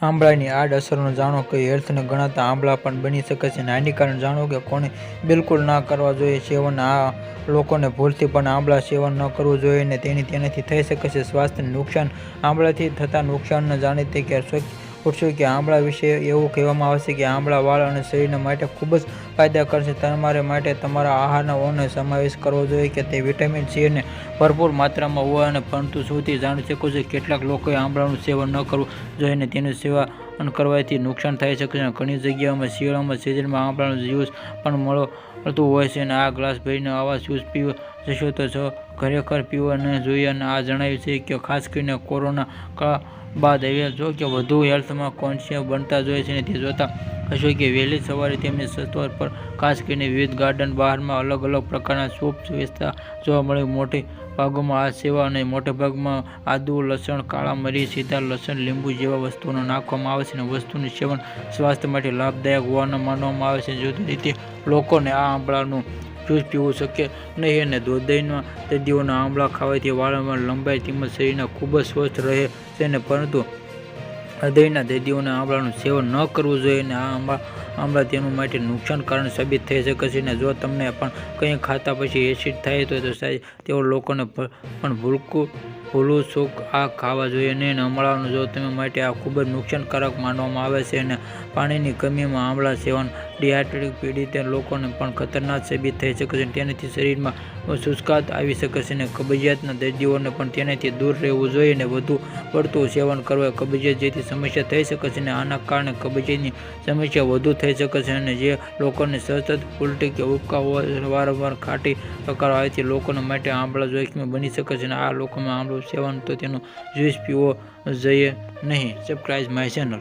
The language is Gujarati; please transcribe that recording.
આંબળાની આડઅસરો જાણો. કઈ હેલ્થને ગણાતા આંબળા પણ બની શકે છે હાનિકારક. જાણો કે કોને બિલકુલ ના કરવા જોઈએ સેવન. આ લોકોને ભૂલથી પણ આંબળા સેવન ન કરવું જોઈએ ને તેનાથી થઈ શકે છે સ્વાસ્થ્યને નુકસાન. આંબળાથી થતા નુકસાન જાણીતી કે ઉઠશું કે આંબળા વિશે એવું કહેવામાં આવે છે કે આંબળા વાળ અને શરીર માટે ખૂબ જ ફાયદાકારક છે. તમારે માટે તમારા આહારનો સમાવેશ કરવો જોઈએ કે તે વિટામિન સી અને ભરપૂર માત્રામાં હોય. અને પરંતુ સૌથી જાણી શકો છો કેટલાક લોકોએ આંબળાનું સેવન ન કરવું જોઈએ ને તેનું સેવન કરવાથી નુકસાન થઈ શકે છે. ઘણી જગ્યાઓમાં શિયાળામાં સિઝનમાં આંબળાનું જ્યુસ પણ મળતું હોય છે અને આ ગ્લાસ ભરીને આવા જ્યુસ પીવા જશો તો ખરેખર પીવા ન જોઈએ. અને આ જણાવ્યું છે કે ખાસ કરીને કોરોના કાળ બાદ હવે જો કે વધુ હેલ્થમાં કોન્શિયસ બનતા જોઈએ છે. તે જોતા હશો કે વહેલી સવારે તેમની સત્વર પર ખાસ કરીને વિવિધ ગાર્ડન બહારમાં અલગ અલગ પ્રકારના સૂપ વેચતા જોવા મળે. મોટે ભાગમાં આ સેવા અને મોટે ભાગમાં આદુ, લસણ, કાળા મરી, સીધા લસણ, લીંબુ જેવા વસ્તુઓ નાખવામાં આવે છે. વસ્તુનું સેવન સ્વાસ્થ્ય માટે લાભદાયક હોવાનું માનવામાં આવે છે. જુદી રીતે લોકોને આ આંબળાનું જ્યુસ પીવું શક્ય નહીં અને હૃદયના દર્દીઓને આંબળા ખાવાથી વાળમાં લંબાઈ તેમજ શરીરના ખૂબ જ સ્વસ્થ રહે છે ને પરંતુ હૃદયના દર્દીઓને આંબળાનું સેવન ન કરવું જોઈએ અને આ આંબળા તેનું માટે નુકસાનકારક સાબિત થઈ શકે છે. અને જો તમને પણ કંઈ ખાતા પછી એસિડ થાય તો તેઓ લોકોને પણ ભૂલવું શોખ આ ખાવા જોઈએ નહીં. આંબળાનું જો તમે માટે આ ખૂબ જ નુકસાનકારક માનવામાં આવે છે. અને પાણીની કમીમાં આંબળા સેવન ડિહાઇડ્રેટ પીડિત લોકોને પણ ખતરનાક સાબિત થઈ શકે છે. તેનાથી શરીરમાં શુષ્કાત આવી શકે છે અને કબજિયાતના દર્દીઓને પણ તેનાથી દૂર રહેવું જોઈએ. અને વધુ પડતું સેવન કરવા કબજિયાત જેવી સમસ્યા થઈ શકે છે અને આના કારણે કબજિયાતની સમસ્યા વધુ થઈ શકે છે. અને જે લોકોને સતત ઉલટી કે ઉબકા વારંવાર ખાટી પ્રકાર આવે તે લોકો માટે આંબળા જોખમી બની શકે છે. અને આ લોકોમાં આંબળું સેવન તો તેનું જ્યુસ પીવો જોઈએ નહીં. Subscribe my channel.